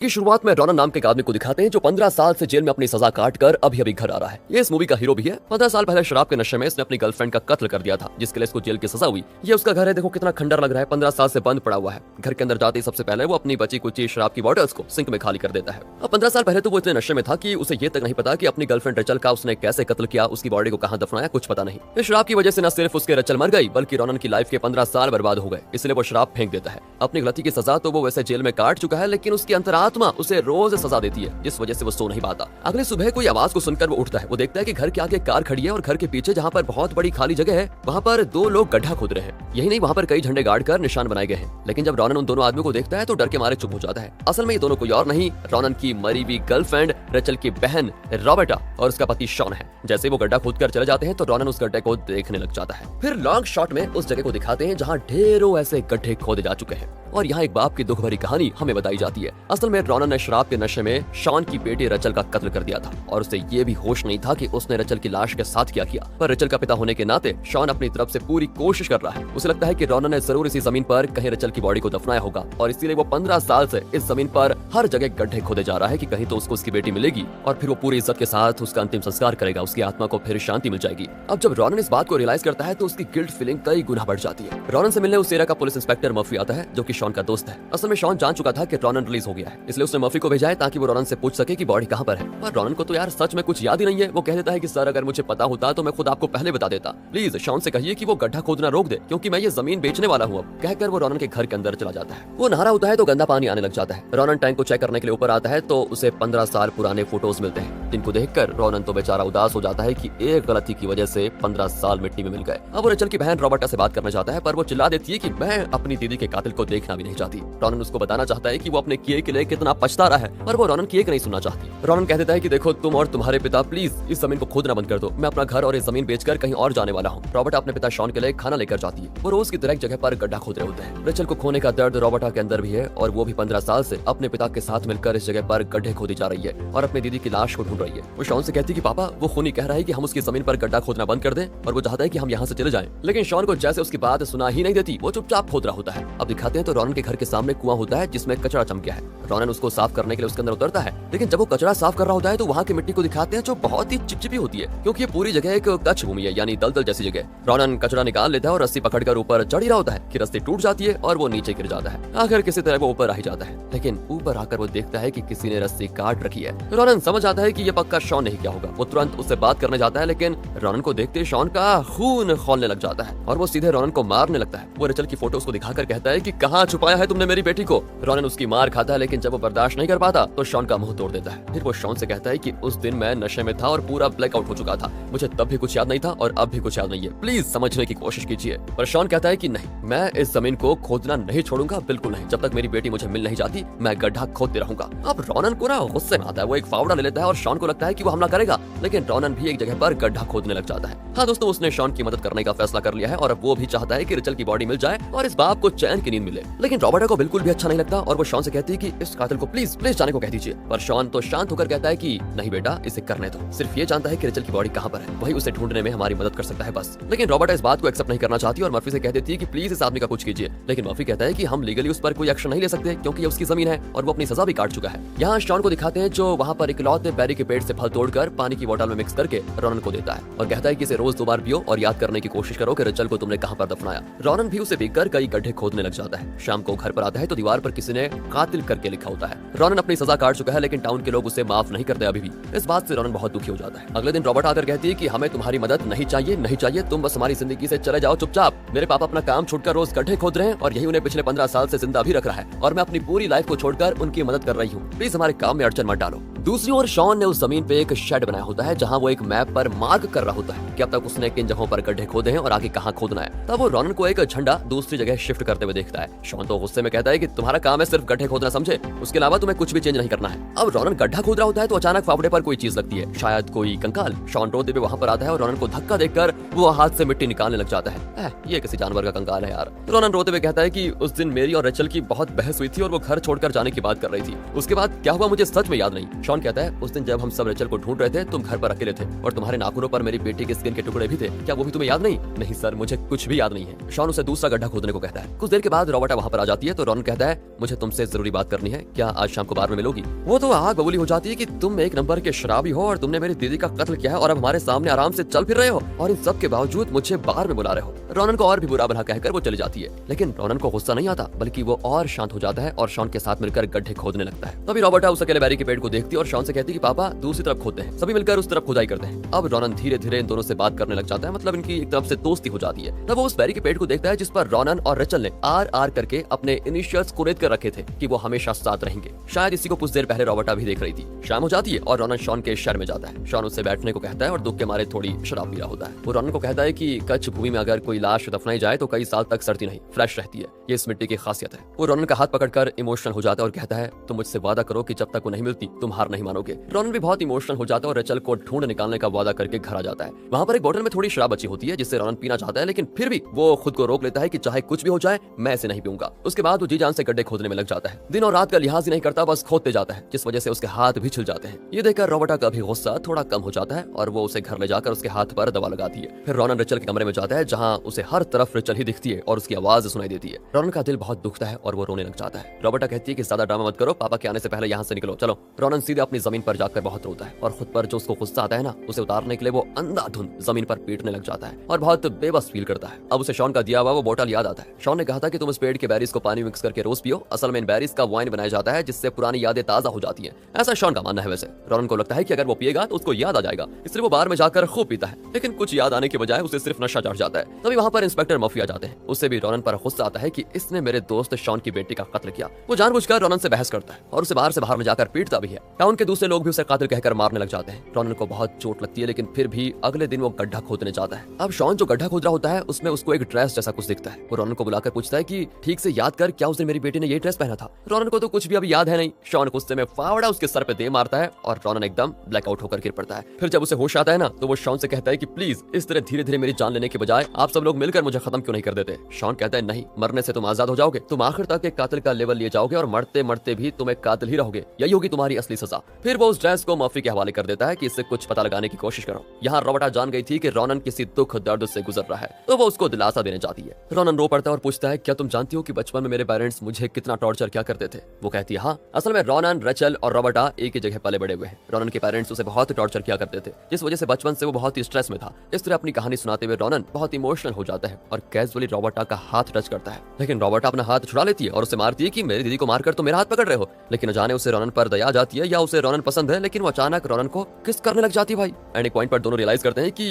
की शुरुआत में रॉनन नाम के एक आदमी को दिखाते हैं जो 15 साल से जेल में अपनी सजा काट कर अभी अभी घर आ रहा है। ये इस मूवी का हीरो भी है। 15 साल पहले शराब के नशे में इसने अपनी गर्लफ्रेंड का कत्ल कर दिया था, जिसके लिए इसको जेल की सजा हुई। ये उसका घर है, देखो कितना खंडर लग रहा है, 15 साल से बंद पड़ा हुआ है। घर के अंदर जाते ही सबसे पहले वो अपनी बची कुची शराब की बॉटल्स को सिंक में खाली कर देता है। अब 15 साल पहले तो वो इतने नशे में था कि उसे ये तक नहीं पता कि अपनी गर्लफ्रेंड रचल का उसने कैसे कत्ल किया, उसकी बॉडी को कहाँ दफनाया, कुछ पता नहीं। इस शराब की वजह से न सिर्फ उसके रचल मर गई, बल्कि रॉनन की लाइफ के 15 साल बर्बाद हो गए। इसलिए वो शराब फेंक देता है। अपनी गलती की सजा तो वो वैसे जेल में काट चुका है, लेकिन उसकी अंतरात्मा उसे रोज सजा देती है, जिस वजह से वो सो नहीं पाता। अगली सुबह कोई आवाज को सुनकर वो उठता है। वो देखता है कि घर के आगे कार खड़ी है और घर के पीछे जहाँ पर बहुत बड़ी खाली जगह है, वहाँ पर दो लोग गड्ढा खोद रहे हैं। यही नहीं, वहाँ पर कई झंडे गाड़ कर निशान बनाए गए हैं। लेकिन जब रॉनन उन दोनों आदमियों को देखता है तो डर के मारे चुप हो जाता है। असल में ये दोनों कोई और नहीं, रॉनन की मरी हुई गर्लफ्रेंड रचल की बहन रॉबर्टा और उसका पति शॉन है। जैसे वो गड्ढा खोद कर चले जाते हैं तो रॉनन उस गड्ढे को देखने लग जाता है। फिर लॉन्ग शॉट में उस जगह को दिखाते हैं जहाँ ढेरों ऐसे गड्ढे खोदे जा चुके हैं और यहाँ एक बाप की दुख भरी कहानी हमें बताई जाती है। असल में रॉनन ने शराब के नशे में शॉन की बेटी रचल का कत्ल कर दिया था और उसे ये भी होश नहीं था कि उसने रचल की लाश के साथ क्या किया। पर रचल का पिता होने के नाते शॉन अपनी तरफ से पूरी कोशिश कर रहा है। उसे लगता है कि रॉनन ने जरूर इसी जमीन पर कहीं रचल की बॉडी को दफनाया होगा और इसीलिए वो 15 साल से इस जमीन पर हर जगह गड्ढे खोदे जा रहा है कि कहीं तो उसको उसकी बेटी मिलेगी और फिर वो पूरी इज्जत के साथ उसका अंतिम संस्कार करेगा, उसकी आत्मा को फिर शांति मिल जाएगी। अब जब रॉनन इस बात को रियलाइज करता है तो उसकी गिल्ट फीलिंग कई गुना बढ़ जाती है। रॉनन से मिलने उस एरिया का पुलिस इंस्पेक्टर मर्फी आता है, जो कि शॉन का दोस्त है। असल में शॉन जान चुका था कि रॉनन रिलीज हो गया है, इसलिए उसने मर्फी को भेजा है ताकि वो रॉनन से पूछ सके कि बॉडी कहाँ पर है। पर रॉनन को तो यार सच में कुछ याद ही नहीं है। वो कह देता है कि सर अगर मुझे पता होता तो मैं खुद आपको पहले बता देता। प्लीज शॉन से कहिए कि वो गड्ढा खोदना रोक दे, क्योंकि मैं ये जमीन बेचने वाला हूँ। अब कहकर वो रॉनन के घर के अंदर चला जाता है। वो नहा रहा होता है तो गंदा पानी आने लग जाता है। रॉनन टैंक को चेक करने के लिए ऊपर आता है तो उसे 15 साल पुराने फोटोज मिलते हैं, जिनको देखकर रॉनन तो बेचारा उदास हो जाता है कि एक गलती की वजह से 15 साल मिट्टी में मिल गए। अब वो रचल की बहन रॉबर्टा से बात करना चाहता है, पर वो चिल्ला देती है कि मैं अपनी दीदी के कातिल को देखना भी नहीं चाहती। रॉनन उसको बताना चाहता है कि वो अपने किए के लिए कितना पछता रहा है, पर वो रॉनन की एक नहीं सुनना चाहती। रॉनन कह देता है कि देखो तुम और तुम्हारे पिता प्लीज इस जमीन को खोदना बंद कर दो, मैं अपना घर और इस जमीन बेचकर कहीं और जाने वाला हूँ। रॉबर्टा अपने पिता शॉन के लिए खाना लेकर जाती है। वो रोज की तरह एक जगह पर गड्ढा खोद रहे होते हैं। रचल को खोने का दर्द रॉबर्टा के अंदर भी है और वो भी 15 साल से अपने पिता के साथ मिलकर इस जगह पर गड्ढे खोदी जा रही है और अपनी दीदी की लाश को ढूंढ रही है। वो शॉन से कहती है कि पापा वो खूनी कह रहा है कि हम उसकी जमीन पर गड्ढा खोदना बंद कर दें और वो चाहता है कि हम यहाँ से चले जाएं। लेकिन शॉन को जैसे उसकी बात सुना ही नहीं देती, वो चुपचाप खोद रहा होता है। अब दिखाते हैं तो रॉनन के घर के सामने कुआं होता है जिसमें कचरा जम गया है। रॉनन उसको साफ करने के लिए उसके अंदर उतरता है, लेकिन जब वो कचरा साफ कर रहा होता है तो वहाँ की मिट्टी को दिखाते हैं जो बहुत ही चिपचिपी होती है, क्योंकि ये पूरी जगह एक कच्छ भूमि है, यानी दलदल जैसी जगह। रॉनन कचरा निकाल लेता है और रस्सी पकड़कर ऊपर चढ़ ही रहा होता है कि रस्सी टूट जाती है और वो नीचे गिर जाता है। आखिर किसी तरह वो ऊपर आ ही जाता है, लेकिन ऊपर आकर वो देखता है कि किसी ने रस्सी काट रखी है। रॉनन समझ आता है कि ये पक्का शॉन नहीं किया होगा। वो तुरंत उससे बात करने जाता है, लेकिन रॉनन को देखते शॉन का खून खौलने लग जाता है और वो सीधे रॉनन को मारने लगता है। वो रचल की फोटो उसको दिखाकर कहता है कि कहाँ छुपाया है तुमने मेरी बेटी को। रॉनन उसकी मार खाता है, लेकिन जब वो बर्दाश्त नहीं कर पाता तो शॉन का मुंह तोड़ देता है। फिर वो शॉन से कहता है कि उस दिन मैं नशे में था और पूरा ब्लैकआउट हो चुका था, मुझे तब भी कुछ याद नहीं था और अब भी कुछ याद नहीं है, प्लीज समझने की कोशिश कीजिए। पर शॉन कहता है कि नहीं, मैं इस जमीन को खोदना नहीं छोड़ूंगा, बिल्कुल नहीं। जब तक मेरी बेटी मुझे मिल नहीं जाती मैं गड्ढा खोदते रहूंगा। अब रॉनन को ना गुस्से में आता है, वो एक फावड़ा ले लेता है और शॉन को लगता है कि वो हमला करेगा, लेकिन रॉनन भी एक जगह पर गड्ढा खोदने लग जाता है। हाँ दोस्तों, उसने शॉन की मदद करने का फैसला कर लिया है और अब वो भी चाहता है कि रचल की बॉडी मिल जाए और इस बाप को चैन की नींद मिले। लेकिन रॉबर्टा को बिल्कुल भी अच्छा नहीं लगता और वो शॉन से कहती है कि इस कातिल को प्लीज प्लीज जाने को कह दीजिए। पर शॉन तो शांत होकर कहता है कि नहीं बेटा, इसे करने दो, सिर्फ ये जानता है कि रचल की बॉडी कहाँ पर है, वही उसे ढूंढने में हमारी मदद कर सकता है बस। लेकिन रॉबर्टा इस बात को एक्सेप्ट नहीं करना चाहती और मर्फी से कह देती है कि प्लीज इस आदमी का कुछ कीजिए। लेकिन मर्फी कहता है कि हम लीगली उस पर कोई एक्शन नहीं ले सकते, क्योंकि ये उसकी जमीन है और वो अपनी सजा भी काट चुका है। यहाँ शॉन को दिखाते हैं जो वहाँ पर इकलौते बेरी के पेड़ से फल तोड़कर पानी की बोतल में मिक्स करके रॉनन को देता है और कहता है कि इसे रोज 2 बार पियो और याद करने की कोशिश करो कि रचल को तुमने कहाँ पर दफनाया। रॉनन भी उसे पीकर कई गड्ढे खोदने लग जाता है। शाम को घर पर आता है तो दीवार पर किसी ने कातिल करके लिखा होता है। रॉनन अपनी सजा काट चुका है, लेकिन टाउन के लोग उसे माफ नहीं करते अभी भी। इस बात से रॉनन बहुत दुखी हो जाता है। अगले दिन रॉबर्ट आकर कहती है कि हमें तुम्हारी मदद नहीं चाहिए, नहीं चाहिए, तुम बस हमारी जिंदगी से चले जाओ चुपचाप। मेरे पापा अपना काम छोड़कर रोज गड्ढे खोद रहे हैं और यही उन्हें पिछले 15 साल से जिंदा भी रख रहा है और मैं अपनी पूरी लाइफ को छोड़कर उनकी मदद कर रही हूँ, प्लीज हमारे काम में अड़चन मत डालो। दूसरी ओर शॉन ने उस जमीन पे एक शेड बनाया होता है जहाँ वो एक मैप पर मार्क कर रहा होता है कि अब तक उसने किन जगहों पर गड्ढे खोदे हैं और आगे कहाँ खोदना है। तब वो रॉनन को एक झंडा दूसरी जगह शिफ्ट करते हुए देखता है। शॉन तो गुस्से में कहता है कि तुम्हारा काम है सिर्फ गड्ढे खोदना, समझे, उसके अलावा तुम्हें कुछ भी चेंज नहीं करना है। अब रॉनन गड्ढा खोद रहा होता है तो अचानक फावड़े पर कोई चीज लगती है, शायद कोई कंकाल। शॉन रोते हुए वहाँ पर आता है और रॉनन को धक्का देकर वो हाथ से मिट्टी निकालने लग जाता है। ये किसी जानवर का कंकाल है यार। रोनन रोते हुए कहता है कि उस दिन मेरी और रेचल की बहुत बहस हुई थी और वो घर छोड़कर जाने की बात कर रही थी। उसके बाद क्या हुआ मुझे सच में याद नहीं। शॉन कहता है उस दिन जब हम सब रेचल को ढूंढ रहे थे तुम घर पर अकेले थे और तुम्हारे नाखूनों पर मेरी बेटी के स्किन के टुकड़े भी थे, क्या वो भी तुम्हें याद नहीं? नहीं सर, मुझे कुछ भी याद नहीं है। शॉन उसे दूसरा गड्ढा खोदने को कहता है। कुछ देर के बाद रोबर्टा वहाँ पर आ जाती है तो रोनन कहता है मुझे तुमसे जरूरी बात करनी है, क्या आज शाम को बार में मिलोगी? वो तो आग बबूली हो जाती है कि तुम एक नंबर के शराबी हो और तुमने मेरी दीदी का कत्ल किया है और अब हमारे सामने आराम से चल फिर रहे हो और इन सब के बावजूद मुझे बार में बुला रहे हो। रोनन को और भी बुरा भला कहकर वो चली जाती है, लेकिन रोनन को गुस्सा नहीं आता बल्कि वो और शांत हो जाता है और शॉन के साथ मिलकर गड्ढे खोदने लगता है। तभी रॉबर्टा उस अकेले बैरी के पेड़ को देखती है और शॉन से कहती है कि पापा दूसरी तरफ खोदते हैं। सभी मिलकर उस तरफ खुदाई करते हैं। अब रोनन धीरे धीरे इन दोनों से बात करने लग जाता है, मतलब इनकी एक तरफ से दोस्ती हो जाती है। तब वो उस बैरी के पेड़ को देखता है जिस पर रोनन और रेचल ने आर करके अपने इनिशियल्स कुरेद कर रखे थे कि वो हमेशा साथ रहेंगे। शायद इसी को कुछ देर पहले रॉबर्टा भी देख रही थी। शाम हो जाती है और रोनन शॉन के शहर में जाता है। शॉन उससे बैठने को कहता है और दुख के मारे थोड़ी शराब पी रहा होता है। वो रोनन को कहता है कि कच्छ भूमि में अगर कोई लाश दफनाई जाए तो कई साल तक सड़ती नहीं, फ्रेश रहती है। ये इस मिट्टी की खासियत है। वो रोनन का हाथ पकड़कर इमोशनल हो जाता है और कहता है तुम मुझसे वादा करो कि जब तक वो नहीं मिलती तुम हार नहीं मानोगे। रोनन भी बहुत इमोशनल हो जाता है और रेचल को ढूंढ निकालने का वादा करके घर आ जाता है। वहाँ पर एक बोतल में थोड़ी शराब बची होती है जिससे रोनन पीना चाहता है, लेकिन फिर भी वो खुद को रोक लेता है कि चाहे कुछ भी हो जाए मैं इसे नहीं पीऊंगा। उसके बाद वो जी जान से गड्ढे खोदने में लग जाता है। दिन और रात का लिहाज ही नहीं करता, बस खोदते जाता है, जिस वजह से उसके हाथ भी छिल जाते हैं। ये देखकर रॉबर्टा का भी गुस्सा थोड़ा कम हो जाता है और वो उसे घर ले जाकर उसके हाथ पर दवा लगाती है। फिर रोनन रेचल के कमरे में जाता है जहाँ उसे हर तरफ रेचल ही दिखती है और उसकी आवाज सुनाई देती है। रोनन का दिल बहुत दुखता है और वो रोने लग जाता है। रॉबर्टा कहती है कि ज्यादा ड्रामा मत करो, पापा के आने से पहले यहाँ से निकलो, चलो। रोनन सीधे अपनी जमीन पर जाकर बहुत रोता है और खुद पर जो उसको गुस्सा आता है ना, उसे उतारने के लिए वो अंधाधुंध जमीन पर पीटने लग जाता है और बहुत बेबस फील करता है। अब उसे शॉन का दिया हुआ वो बोतल याद आता है। शॉन ने कहा था कि तुम इस पेड़ के बैरीज को पानी मिक्स करके रोज पियो, असल में इन बैरीज का वाइन बनाया जाता है जिससे पुरानी यादें ताजा हो जाती हैं। ऐसा शॉन का मानना है। वैसे रोनन को लगता है कि अगर वो पिएगा तो उसको याद आ जाएगा, इसलिए वो बार में जाकर खूब पीता है, लेकिन कुछ याद आने के बजाय उसे सिर्फ नशा चढ़ जाता है। तभी वहाँ पर इंस्पेक्टर मर्फी आ जाते हैं। उससे भी रोनन पर गुस्सा आता है कि इसने मेरे दोस्त शॉन की बेटी का कत्ल किया। वो जानबूझकर रोनन से बहस करता है और उसे बाहर से बाहर में जाकर पीटता भी है। टाउन के दूसरे लोग भी उसे कातिल कहकर मारने लग जाते हैं। रोनन को बहुत चोट लगती है, लेकिन फिर भी अगले दिन वो गड्ढा खोदने जाता है। अब शॉन जो गड्ढा खोद रहा होता है उसमें उसको एक ड्रेस जैसा कुछ दिखता है। वो रोनन को बुलाकर पूछता है कि ठीक से याद कर, क्या उस दिन मेरी बेटी ने ये ड्रेस पहना था? रोनन को तो कुछ भी अभी याद है नहीं। शॉन गुस्से में फावड़ा उसके सर पे दे मारता है और रोनन एकदम ब्लैकआउट होकर गिर पड़ता है। फिर जब उसे होश आता है ना तो वो शॉन से कहता है कि प्लीज इस तरह धीरे धीरे मेरी जान लेने के बजाय आप सब लोग मिलकर मुझे खत्म क्यों नहीं कर देते? शॉन कहता है नहीं, मरने से तुम आजाद हो जाओगे, तुम आखिर तक एक कातिल का लेवल लिए जाओगे और मरते मरते भी तुम एक कातिल ही रहोगे, यही होगी तुम्हारी असली सजा। फिर वो उस ड्रेस को मर्फी के हवाले कर देता है कि इससे कुछ पता लगाने की कोशिश करो। यहाँ रॉबर्टा जान गई थी कि रोनन किसी दुख दर्द से गुजर रहा है, तो वो उसको दिलासा देने जाती है। रोनन रो पड़ता है और पूछता है क्या तुम जानती हो कि बचपन में मेरे पेरेंट्स मुझे कितना टॉर्चर क्या करते थे? वो कहती है हाँ, असल में रोनन, रेचल और रॉबर्टा एक ही जगह पले बड़े हुए हैं। रोनन के पेरेंट्स उसे बहुत टॉर्चर किया करते थे, जिस वजह से बचपन से वो बहुत ही स्ट्रेस में था। इस तरह अपनी कहानी सुनाते हुए रोनन बहुत इमोशनल हो जाता है और कैजुअली रॉबर्टा का हाथ टच करता है, लेकिन रॉबर्टा अपना हाथ छुड़ा लेती है और उसे मारती है कि मेरी दीदी को मारकर तो मेरा हाथ पकड़ रहे हो। लेकिन न जाने उसे रोनन पर दया जाती है या उसे रोनन पसंद है, लेकिन वो अचानक रोनन को किस करने लग जाती है भाई। एंड एक पॉइंट पर दोनों रियलाइज करते हैं कि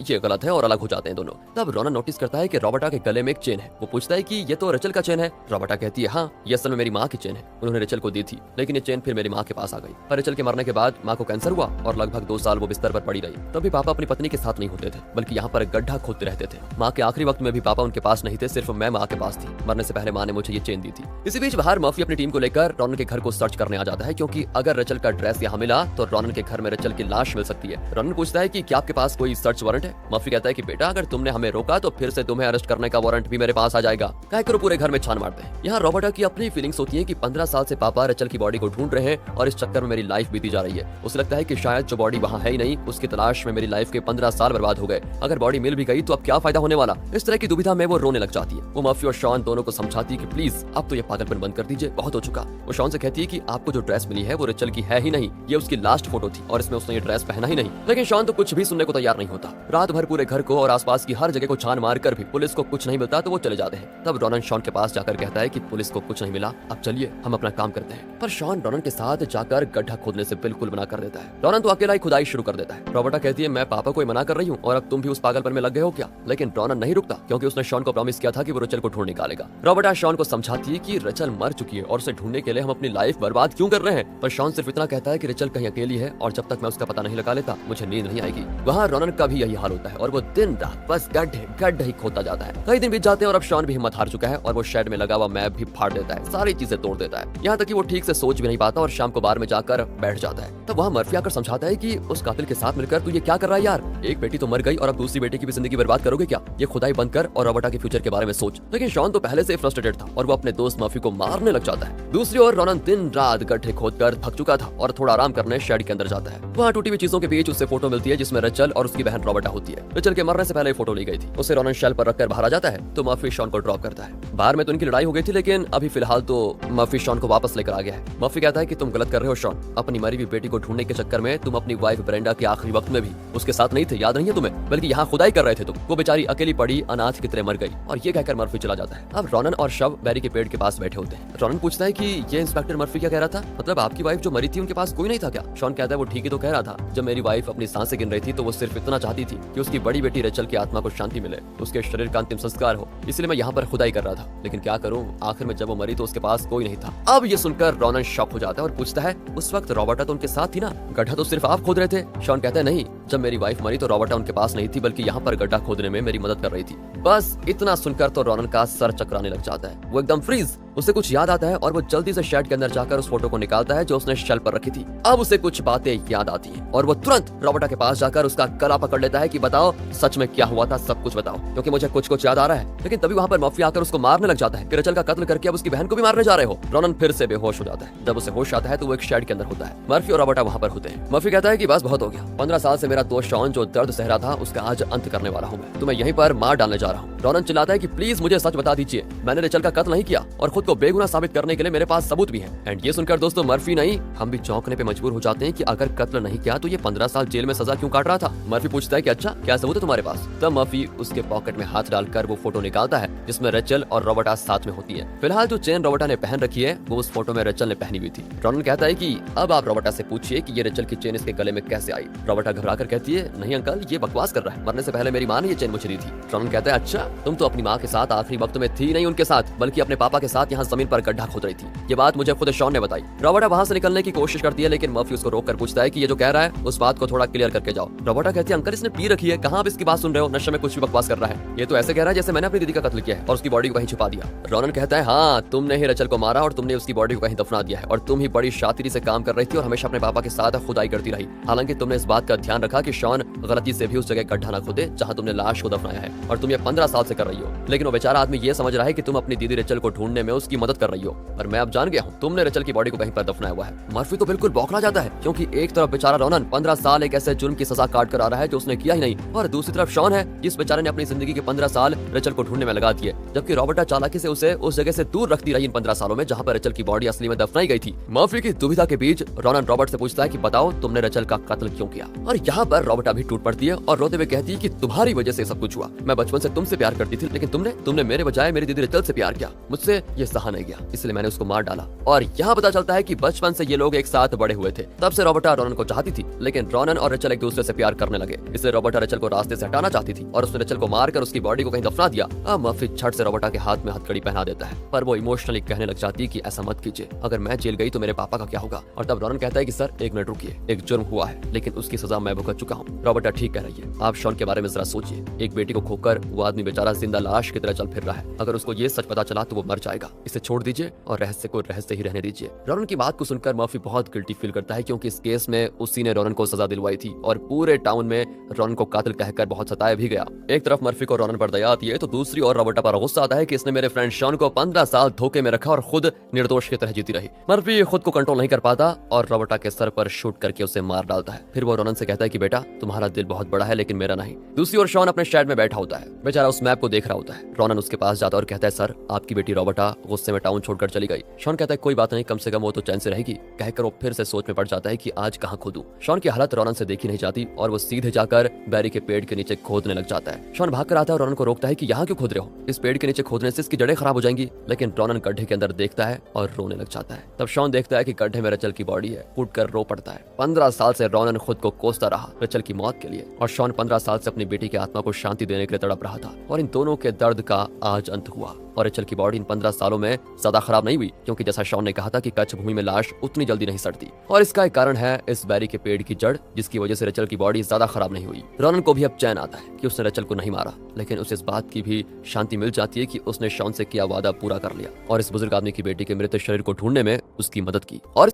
ये गलत है और अलग हो जाते हैं दोनों। तब रोनन नोटिस करता है कि रॉबर्टा के गले में एक चेन है। वो पूछता है कि ये तो रेचल का चेन है। रॉबर्टा कहती है हाँ, ये असल में मेरी माँ की चेन है, उन्होंने रेचल को दी थी, लेकिन ये चेन फिर मेरी माँ के पास आ गई। पर रेचल के मरने के बाद माँ को कैंसर हुआ और लगभग 2 साल वो बिस्तर पर पड़ी रही। तभी पापा अपनी पत्नी के साथ नहीं होते थे, बल्कि यहाँ पर गड्ढा खोदते रहते थे। माँ के आखिरी वक्त में भी पापा उनके पास नहीं थे, सिर्फ मैं माँ के पास थी। मरने से पहले माँ ने मुझे ये चेन दी थी। इसी बीच बाहर मर्फी अपनी टीम को लेकर रोनन के घर को सर्च करने आ जाता है, क्योंकि अगर रेचल का ड्रेस यहाँ मिला तो रोनन के घर में रेचल की लाश मिल सकती है। रोनन पूछता है कि क्या आपके पास कोई सर्च वारंट है? मर्फी कहता है कि बेटा अगर तुमने हमें रोका तो फिर से तुम्हें अरेस्ट करने का वारंट भी मेरे पास आ जाएगा, काहे करो पूरे घर में छान मारते हैं। यहाँ रॉबर्टा की अपनी फीलिंग्स होती है कि 15 साल से पापा रेचल की बॉडी को ढूंढ रहे हैं और इस चक्कर में मेरी लाइफ बीती जा रही है। उसे लगता है कि शायद जो बॉडी वहाँ है ही नहीं, उसकी तलाश में मेरी लाइफ के 15 साल बर्बाद हो गए। अगर बॉडी मिल भी गई तो अब क्या फायदा होने वाला? इस तरह की दुविधा में वो रोने लग जाती है। वो मर्फी और शॉन दोनों को समझाती है कि प्लीज अब तो ये पागलपन बंद कर दीजिए, बहुत हो चुका। वो शॉन से कहती है कि आपको जो ड्रेस मिली है वो रेचल की है ही नहीं, ये उसकी लास्ट फोटो थी और इसमें उसने ये ड्रेस पहना ही नहीं। लेकिन शॉन तो कुछ भी सुनने को तैयार नहीं होता। रात भर पूरे घर को और आसपास की हर जगह को छान मार कर भी पुलिस को कुछ नहीं मिलता तो वो चले जाते हैं। तब रोनन शॉन के पास जाकर कहता है कि पुलिस को कुछ नहीं मिला, अब चलिए हम अपना काम करते हैं। पर शॉन रोनन के साथ जाकर गड्ढा खोदने से बिल्कुल मना कर देता है। रोनन तो अकेला ही खुदाई शुरू कर देता है। रॉबर्टा कहती है मैं पापा को ही मना कर रही हूँ और अब तुम भी उस पागलपन में लग गए हो क्या? लेकिन रॉनन नहीं रुकता क्योंकि उसने शॉन को प्रॉमिस किया था कि वो रेचल को ढूंढ निकालेगा। रॉबर्टा शॉन को समझाती है कि रेचल मर चुकी है और उसे ढूंढने के लिए हम अपनी लाइफ बर्बाद क्यों कर रहे हैं, पर शॉन सिर्फ इतना कहता है कि रेचल कहीं अकेली है और जब तक मैं उसका पता नहीं लगा लेता मुझे नींद नहीं आएगी। वहाँ रॉनन का भी यही हाल होता है और वो दिन रात बस गड्ढे ही खोदता जाता है। कई दिन बीत जाते हैं और अब शॉन भी हिम्मत हार चुका है और वो शेड में लगा हुआ मैप भी फाड़ देता है, सारी चीजें तोड़ देता है, यहाँ तक कि वो ठीक से सोच भी नहीं पाता और शाम को बार में जाकर बैठ जाता है। तब वहाँ मर्फी आकर समझाता है कि उस कातिल के साथ मिलकर तू ये क्या कर रहा है यार, एक बेटी तो मर गई और अब दूसरी बेटी की भी जिंदगी बर्बाद करोगे क्या, ये खुदाई बंद कर और रॉबर्टा के फ्यूचर के बारे में सोच। लेकिन शॉन तो पहले से फ्रस्ट्रेटेड था और वो अपने दोस्त मर्फी को मारने लग जाता है। दूसरी ओर रॉनन दिन रात गड्ढे खोदकर थक चुका था और थोड़ा आराम करने शेड के अंदर जाता है। वहाँ टूटी हुई चीजों के बीच उससे फोटो मिलती है जिसमें रेचल और उसकी बहन रॉबर्टा होती है। रेचल के मरने से पहले फोटो ली गई थी। उसे रॉनन शेल पर रखकर बाहर आ जाता है तो मर्फी शॉन को ड्रॉप करता है। बाहर में तो उनकी लड़ाई हो गई थी लेकिन अभी फिलहाल तो मर्फी शॉन को वापस लेकर आ गया है। मर्फी कहता है कि तुम गलत कर रहे हो शॉन, अपनी मरी हुई बेटी को ढूंढने के चक्कर में तुम अपनी वाइफ ब्रेंडा के आखिरी वक्त में भी उसके साथ नहीं थे, याद नहीं है तुम्हें, बल्कि यहाँ खुदाई कर रहे थे तुम। वो बेचारी अकेली पड़ी अनाथ की तरह मर गई। और ये कहकर मर्फी चला जाता है। अब रॉनन और शव बैरी के पेड़ के पास बैठे होते हैं। रॉनन पूछता है कि ये इंस्पेक्टर मर्फी क्या कह रहा था, मतलब आपकी वाइफ जो मरी थी उनके पास कोई नहीं था क्या? शॉन कहता है वो ठीक ही तो कह रहा था, जब मेरी वाइफ अपनी सांसें गिन रही थी तो वो सिर्फ इतना चाहती थी कि उसकी बड़ी बेटी रेचल की आत्मा को शांति मिले, उसके शरीर का अंतिम संस्कार हो, इसलिए मैं यहाँ पर खुदाई कर रहा था। लेकिन क्या करूँ, आखिर में जब वो मरी तो उसके पास कोई नहीं था। अब ये सुनकर रॉनन शॉक हो जाता है और पूछता है उस वक्त रॉबर्टा तो उनके साथ थी ना, गड्ढा तो सिर्फ आप खोद रहे थे? शॉन कहता है नहीं, जब मेरी वाइफ मरी तो रॉबर्टा उनके पास नहीं थी बल्कि यहाँ पर गड्ढा खोदने में मेरी मदद कर रही थी। बस इतना सुनकर तो रॉनन का सर चकराने लग जाता है, वो एकदम फ्रीज। उसे कुछ याद आता है और वो जल्दी से शेड के अंदर जाकर उस फोटो को निकालता है जो उसने शेल पर रखी थी। अब उसे कुछ बातें याद आती हैं और वो तुरंत रॉबर्टा के पास जाकर उसका गला पकड़ लेता है कि बताओ सच में क्या हुआ था, सब कुछ बताओ क्योंकि मुझे कुछ याद आ रहा है। लेकिन तभी वहाँ पर मर्फी आकर उसको मारने लग जाता है कि रेचल का कत्ल करके अब उसकी बहन को भी मारने जा रहे हो। रॉनन फिर से बेहोश हो जाता है। जब उसे होश आता है तो वो एक शेड के अंदर होता है। मर्फी और रॉबर्टा वहाँ पर होते हैं। मर्फी कहता है कि बस बहुत हो गया, 15 साल से मेरा दोस्त शॉन जो दर्द सह रहा था उसका आज अंत करने वाला हूँ मैं, तुम्हें यहीं पर मार डालने जा रहा हूँ। रॉनन चिल्लाता है कि प्लीज मुझे सच बता दीजिए, मैंने रेचल का कत्ल नहीं किया और खुद को बेगुनाह साबित करने के लिए मेरे पास सबूत भी है। एंड ये सुनकर दोस्तों मर्फी नहीं हम भी चौंकने पे मजबूर हो जाते हैं कि अगर कत्ल नहीं किया तो ये 15 साल जेल में सजा क्यों काट रहा था। मर्फी पूछता है कि अच्छा क्या सबूत है तुम्हारे पास? तब मर्फी उसके पॉकेट में हाथ डालकर वो फोटो निकालता है जिसमें रेचल और रॉबर्टा साथ में होती है। फिलहाल जो चेन रॉबर्टा ने पहन रखी है वो उस फोटो में रेचल ने पहनी हुई थी। रॉनन कहता है कि अब आप रॉबर्टा से पूछिए कि ये रेचल की चेन इसके गले में कैसे आई। रॉबर्टा घबराकर कहती है नहीं अंकल, ये बकवास कर रहा है, मरने से पहले मेरी माँ ने ये चेन मुझे दी थी। रॉनन कहता है अच्छा, तुम तो अपनी माँ के साथ आखिरी वक्त में थी नहीं उनके साथ, बल्कि अपने पापा के साथ यहाँ जमीन पर गड्ढा खोद रही थी। ये बात मुझे खुद शॉन ने बताई। रॉबर्टा वहाँ से निकलने की कोशिश करती है लेकिन मर्फी उसको रोककर पूछता है कि ये जो कह रहा है उस बात को थोड़ा क्लियर करके जाओ। रॉबर्टा कहती है अंकल इसने पी रखी है, कहाँ आप इसकी बात सुन रहे हो, नशे में कुछ भी बकवास कर रहा है। ये तो ऐसे कह रहा है जैसे मैंने अपनी दीदी का कत्ल किया है और उसकी बॉडी को कहीं छुपा दिया। रॉनन कहता है हाँ, तुमने ही रेचल को मारा और तुमने उसकी बॉडी को कहीं दफना दिया है और तुम ही बड़ी शातिरी से काम कर रही थी और हमेशा अपने पापा के साथ खुदाई करती रही। हालांकि तुमने इस बात का ध्यान रखा कि शॉन गलती से भी उस जगह गड्ढा न खोदे जहाँ तुमने लाश को दफनाया है और तुम ये 15 साल से कर रही हो। लेकिन वो बेचारा आदमी ये समझ रहा है कि तुम अपनी दीदी रेचल को ढूंढने में उसकी मदद कर रही हो और मैं अब जान गया हूँ तुमने रेचल की बॉडी को कहीं पर दफनाया हुआ है। मर्फी तो बिल्कुल बौखला जाता है क्योंकि एक तरफ बेचारा रॉनन 15 साल एक ऐसे जुर्म की सजा काट कर आ रहा है जो उसने किया ही नहीं और दूसरी तरफ शॉन है जिस बेचारे ने अपनी जिंदगी के 15 साल रेचल को ढूंढने में लगा दिए, जबकि रॉबर्टा चालाकी से उसे उस जगह से दूर रखती रही इन 15 सालों में जहाँ पर रेचल की बॉडी असली में दफनाई गई थी। मर्फी की दुविधा के बीच रॉनन रॉबर्ट से पूछता है कि बताओ तुमने रेचल का कत्ल क्यों किया और यहाँ पर रॉबर्टा भी टूट पड़ती है और रोते हुए कहती है कि तुम्हारी वजह से सब कुछ हुआ। मैं बचपन से तुमसे प्यार करती थी लेकिन तुमने मेरे बजाय मेरी दीदी रेचल से प्यार किया, मुझसे ये सहा नहीं गया इसलिए मैंने उसको मार डाला। और यहाँ पता चलता है कि बचपन से ये लोग एक साथ बड़े हुए थे। तब से रॉबर्टा रॉनन को चाहती थी लेकिन रॉनन और रेचल एक दूसरे से प्यार करने लगे, इसलिए रॉबर्टा रेचल को रास्ते से हटाना चाहती थी और उसने रेचल को मारकर उसकी बॉडी को कहीं दफना दिया। अब मर्फी झट से रॉबर्टा के हाथ में हथकड़ी पहना देता है पर वो इमोशनली कहने लग जाती है कि ऐसा मत कीजिए, अगर मैं जेल गई तो मेरे पापा का क्या होगा। और तब रॉनन कहता है कि सर एक मिनट रुकिए, एक जुर्म हुआ है लेकिन उसकी सजा मैं भुगत चुका हूँ। रॉबर्टा ठीक कह रही है, आप शॉन के बारे में जरा सोचिए, एक बेटी को खोकर वो आदमी बेचारा जिंदा लाश की तरह चल फिर रहा है, अगर उसको ये सच पता चला तो वो मर जाएगा, इसे छोड़ दीजिए और रहस्य को रहस्य ही रहने दीजिए। रॉनन की बात को सुनकर मर्फी बहुत गिल्टी फील करता है क्योंकि इस केस में उसी ने रॉनन को सजा दिलवाई थी और पूरे टाउन में रॉनन को कातिल कहकर बहुत सताया भी गया। एक तरफ मर्फी को रॉनन पर दया आती है तो दूसरी ओर रॉबर्टा पर गुस्सा आता है कि इसने मेरे फ्रेंड शॉन को 15 साल धोखे में रखा और खुद निर्दोष की तरह जीती रही। मर्फी खुद को कंट्रोल नहीं कर पाता और रॉबर्टा के सर पर शूट करके उसे मार डालता है। फिर वो रॉनन से कहता है कि बेटा तुम्हारा दिल बहुत बड़ा है लेकिन मेरा नहीं। दूसरी ओर शॉन अपने शेड में बैठा होता है, बेचारा उस मैप को देख रहा होता है। रॉनन उसके पास जाता है और कहता है सर आपकी बेटी रॉबर्टा गुस्से में टाउन छोड़कर चली गई। शॉन कहता है कोई बात नहीं, कम से कम वो तो चैन से रहेगी। कहकर वो फिर से सोच में पड़ जाता है कि आज कहाँ खोदूं। शॉन की हालत रोनन से देखी नहीं जाती और वो सीधे जाकर बैरी के पेड़ के नीचे खोदने लग जाता है। शॉन भाग कर आता है और रोनन को रोकता है कि यहाँ क्यों खोद रहे हो, इस पेड़ के नीचे खोदने से इसकी जड़ें खराब हो जाएंगी। लेकिन रोनन गड्ढे के अंदर देखता है और रोने लग जाता है। तब शॉन देखता है कि गड्ढे में रचल की बॉडी है, फूट कर रो पड़ता है। 15 साल से रोनन खुद को कोसता रहा रचल की मौत के लिए, और शॉन 15 साल से अपनी बेटी की आत्मा को शांति देने के लिए तड़प रहा था। और इन दोनों के दर्द का आज अंत हुआ और रचल की बॉडी इन 15 सालों में ज्यादा खराब नहीं हुई, क्योंकि जैसा शॉन ने कहा था कि कच्छ भूमि में लाश उतनी जल्दी नहीं सड़ती। और इसका एक कारण है इस बैरी के पेड़ की जड़, जिसकी वजह से रचल की बॉडी ज्यादा खराब नहीं हुई। रोनन को भी अब चैन आता है कि उसने रचल को नहीं मारा, लेकिन उसे इस बात की भी शांति मिल जाती है कि उसने शॉन से किया वादा पूरा कर लिया और इस बुजुर्ग आदमी की बेटी के मृत शरीर को ढूंढने में उसकी मदद की। और